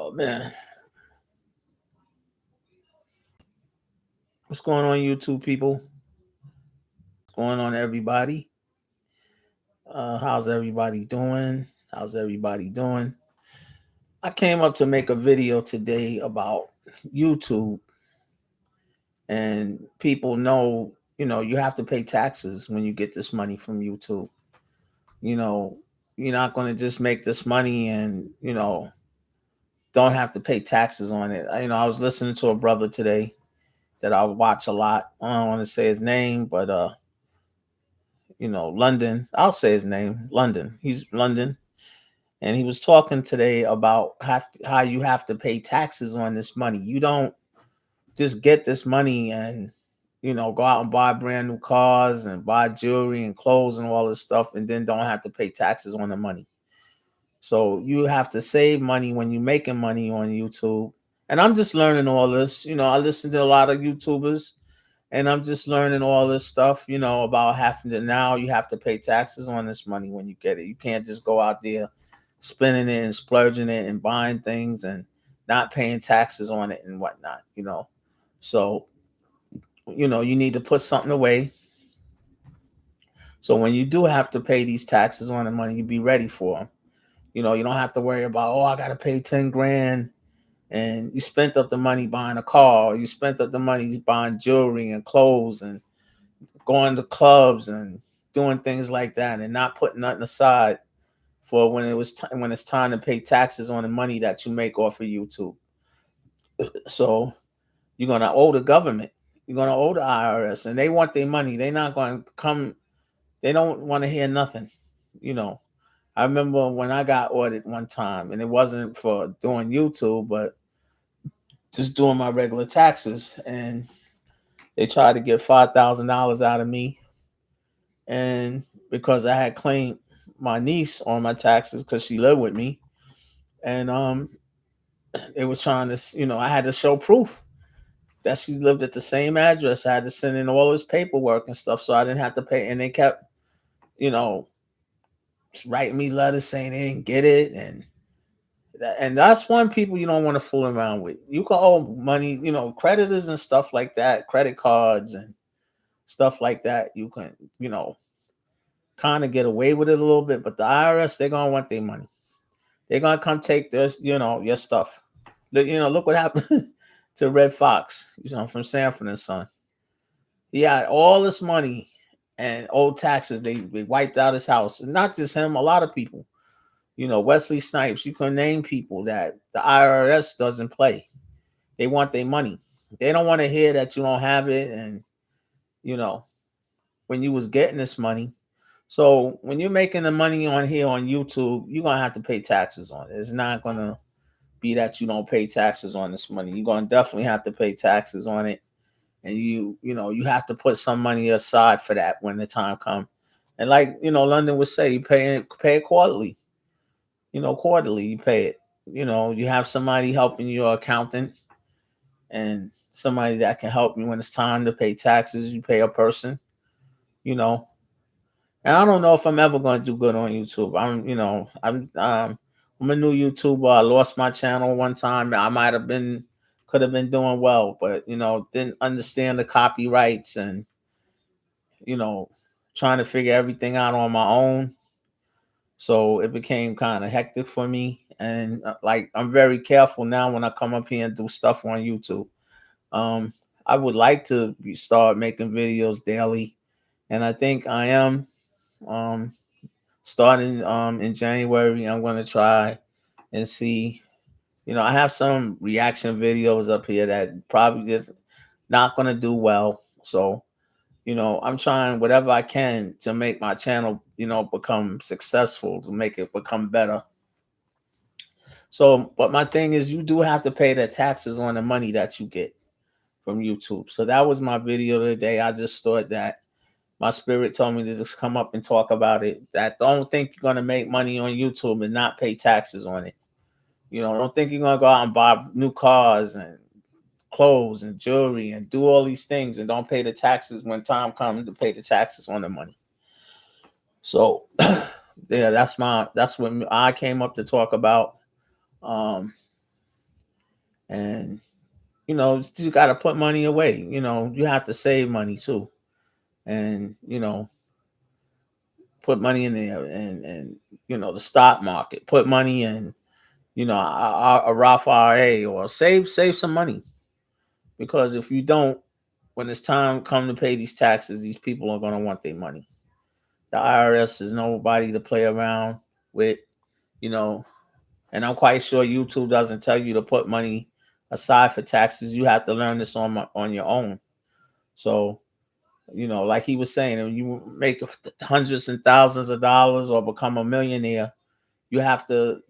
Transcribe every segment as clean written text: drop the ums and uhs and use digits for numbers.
Oh man, what's going on, YouTube people? What's going on, everybody? How's everybody doing? How's everybody doing? I came up to make a video today about YouTube, and people know, you have to pay taxes when you get this money from YouTube. You know, you're not going to just make this money and don't have to pay taxes on it. I was listening to a brother today that I watch a lot. I don't want to say his name, but London. I'll say his name, London. He's London, and he was talking today about how you have to pay taxes on this money. You don't just get this money and go out and buy brand new cars and buy jewelry and clothes and all this stuff, and then don't have to pay taxes on the money. So you have to save money when you're making money on YouTube. And I'm just learning all this. I listen to a lot of YouTubers, and I'm just learning all this stuff, about having to now you have to pay taxes on this money when you get it. You can't just go out there spending it and splurging it and buying things and not paying taxes on it and whatnot. So, you need to put something away. So when you do have to pay these taxes on the money, you be ready for them. You don't have to worry about, oh, I got to pay 10 grand and you spent up the money buying a car, or you spent up the money buying jewelry and clothes and going to clubs and doing things like that, and not putting nothing aside for when it's time to pay taxes on the money that you make off of YouTube. So you're gonna owe the government, you're gonna owe the IRS, and they want their money. They're not going to come. They don't want to hear nothing. You know, I remember when I got audited one time, and it wasn't for doing YouTube, but just doing my regular taxes, and they tried to get $5,000 out of me, and because I had claimed my niece on my taxes because she lived with me, and they were trying to, I had to show proof that she lived at the same address. I had to send in all this paperwork and stuff, so I didn't have to pay. And they kept, you know, writing me letters saying they didn't get it, and that's one people you don't want to fool around with. You can owe money, creditors and stuff like that, credit cards and stuff like that. You can, kind of get away with it a little bit, but the IRS, they're gonna want their money. They're gonna come take this, your stuff. Look what happened to Red Fox, from Sanford and Son. He had all this money and old taxes. They wiped out his house, and not just him, a lot of people. Wesley Snipes. You can name people that the IRS doesn't play. They want their money. They don't want to hear that you don't have it, and when you was getting this money. So when you're making the money on here on YouTube, you're gonna have to pay taxes on it. It's not gonna be that you don't pay taxes on this money. You're gonna definitely have to pay taxes on it, and you have to put some money aside for that when the time comes. And like London would say, you pay it quarterly. Quarterly you pay it. You have somebody helping you, your accountant, and somebody that can help you when it's time to pay taxes. You pay a person. You know, And I don't know if I'm ever going to do good on YouTube. I'm a new YouTuber. I lost my channel one time. Could have been doing well, but didn't understand the copyrights and you know, trying to figure everything out on my own. So it became kind of hectic for me. And like I'm very careful now when I come up here and do stuff on YouTube. Um, I would like to start making videos daily, and I think I am. Um, Starting in January, I'm going to try and see. I have some reaction videos up here that probably just not going to do well. So, I'm trying whatever I can to make my channel, become successful, to make it become better. So, but my thing is, you do have to pay the taxes on the money that you get from YouTube. So that was my video today. I just thought that my spirit told me to just come up and talk about it. That don't think you're gonna make money on YouTube and not pay taxes on it. Don't think you're gonna go out and buy new cars and clothes and jewelry and do all these things and don't pay the taxes when time comes to pay the taxes on the money. So yeah, that's what I came up to talk about. Um, And you got to put money away. You have to save money too, and put money in there, and the stock market. Put money in a Roth IRA, or save some money, because if you don't, when it's time come to pay these taxes, these people are going to want their money. The IRS is nobody to play around with, you know. And I'm quite sure YouTube doesn't tell you to put money aside for taxes. You have to learn this on your own. So, like he was saying, when you make hundreds and thousands of dollars or become a millionaire, you have to,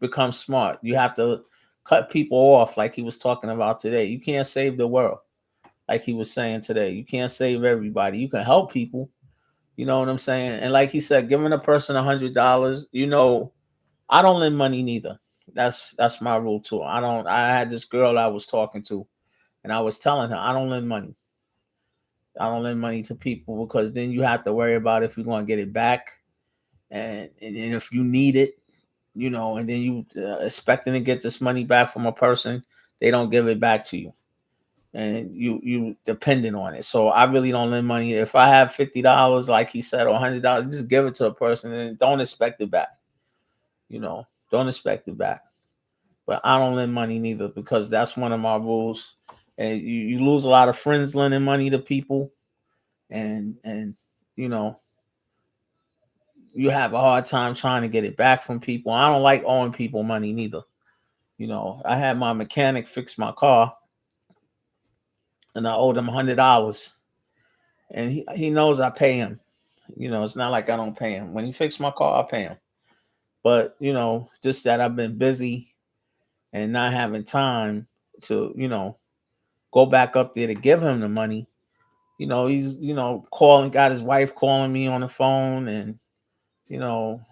become smart. You have to cut people off, like he was talking about today. You can't save the world, like he was saying today. You can't save everybody. You can help people. You know what I'm saying? And like he said, giving a person $100, I don't lend money neither. That's my rule too. I had this girl I was talking to, and I was telling her I don't lend money. I don't lend money to people, because then you have to worry about if you're going to get it back, and if you need it, and then you expecting to get this money back from a person, they don't give it back to you, and you dependent on it. So I really don't lend money. If I have $50, like he said, or $100, just give it to a person and don't expect it back. Don't expect it back. But I don't lend money neither, because that's one of my rules. And you lose a lot of friends lending money to people, and you know you have a hard time trying to get it back from people. I don't like owing people money neither. I had my mechanic fix my car, and I owed him $100, and he knows I pay him. It's not like I don't pay him. When he fixed my car, I pay him. But just that I've been busy and not having time to go back up there to give him the money. He's calling, got his wife calling me on the phone, and you know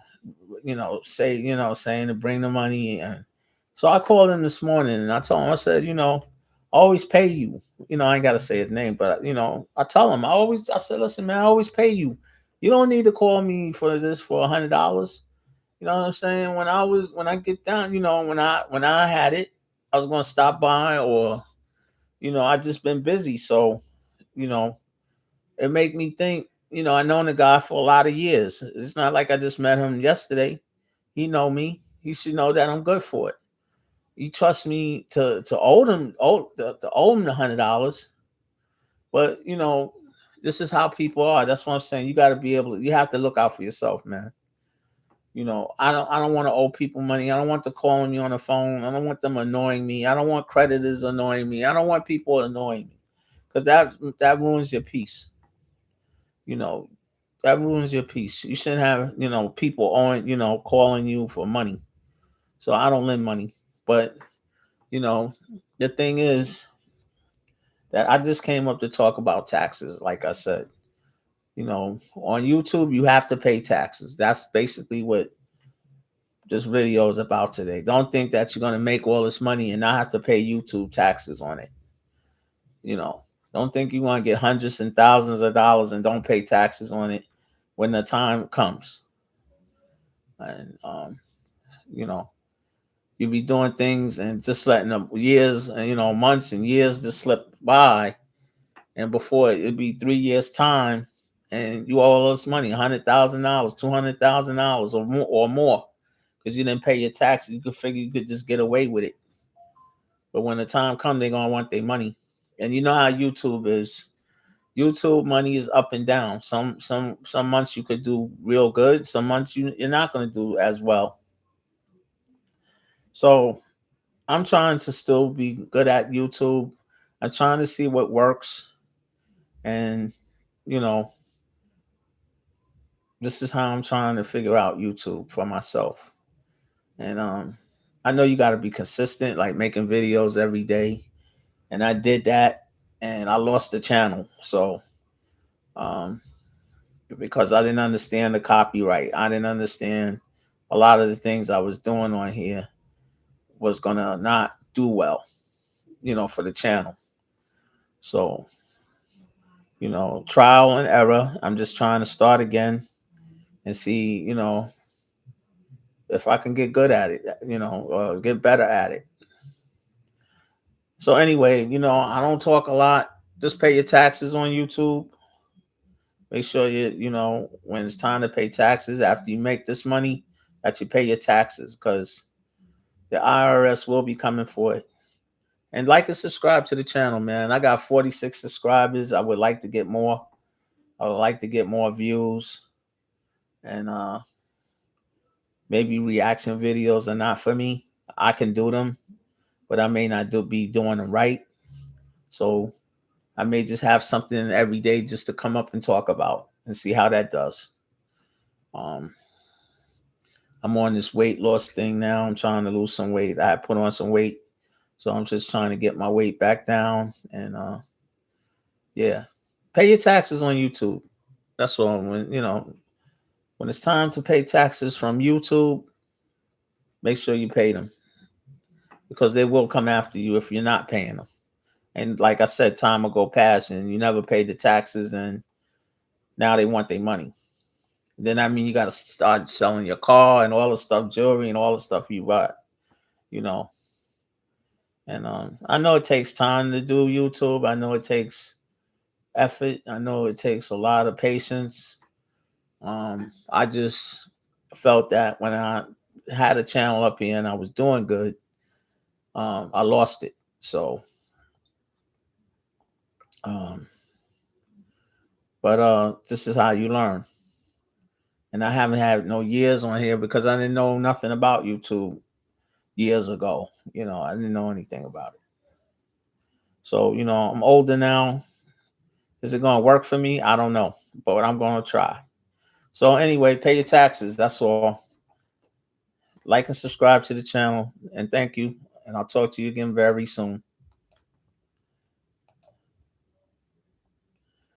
saying to bring the money. And so I called him this morning, and I told him, I said, I always pay you. I ain't gotta say his name, but I tell him, I said, listen, man, I always pay you. You don't need to call me for this for $100. You know what I'm saying? When I get down, when I had it, I was gonna stop by, or I just been busy. So, you know, it make me think, I known the guy for a lot of years. It's not like I just met him yesterday. He know me. He should know that I'm good for it. He trusts me to owe him the $100. But this is how people are. That's what I'm saying. You got to be able to. You have to look out for yourself, man. I don't want to owe people money. I don't want them calling me on the phone. I don't want them annoying me. I don't want creditors annoying me. I don't want people annoying me, because that ruins your peace. You know, that ruins your peace. You shouldn't have, people owing, calling you for money. So I don't lend money. But, you know, the thing is that I just came up to talk about taxes. Like I said, on YouTube, you have to pay taxes. That's basically what this video is about today. Don't think that you're going to make all this money and not have to pay YouTube taxes on it. Don't think you want to get hundreds and thousands of dollars and don't pay taxes on it when the time comes. And you know, you be doing things and just letting them years and months and years just slip by, and before it'd be 3 years time, and you owe all this money, $100,000, $200,000, or more, because you didn't pay your taxes. You could figure you could just get away with it, but when the time comes, they're gonna want their money. And you know how YouTube is. YouTube money is up and down. Some months you could do real good. Some months you're not going to do as well. So I'm trying to still be good at YouTube. I'm trying to see what works, and you know, this is how I'm trying to figure out YouTube for myself. And I know you got to be consistent, like making videos every day. And I did that, and I lost the channel. So um, because I didn't understand the copyright. I didn't understand a lot of the things I was doing on here was gonna not do well, for the channel. So, trial and error. I'm just trying to start again and see, if I can get good at it, or get better at it. So anyway, I don't talk a lot. Just pay your taxes on YouTube. Make sure when it's time to pay taxes after you make this money, that you pay your taxes, because the IRS will be coming for it. And like and subscribe to the channel, man. I got 46 subscribers. I would like to get more. I would like to get more views. And maybe reaction videos are not for me. I can do them, but I may not be doing them right. So I may just have something every day just to come up and talk about and see how that does. Um, I'm on this weight loss thing now. I'm trying to lose some weight. I put on some weight, so I'm just trying to get my weight back down. And yeah, pay your taxes on YouTube. That's all. When it's time to pay taxes from YouTube, make sure you pay them, because they will come after you if you're not paying them. And like I said, time will go past and you never paid the taxes, and now they want their money. Then I mean, you got to start selling your car and all the stuff, jewelry and all the stuff you bought, you know. And I know it takes time to do YouTube. I know it takes effort. I know it takes a lot of patience. I just felt that when I had a channel up here and I was doing good, I lost it. So, um, but this is how you learn. And I haven't had no years on here because I didn't know nothing about YouTube years ago. I didn't know anything about it. So, I'm older now. Is it going to work for me? I don't know, but I'm going to try. So anyway, pay your taxes. That's all. Like and subscribe to the channel. And thank you. And I'll talk to you again very soon.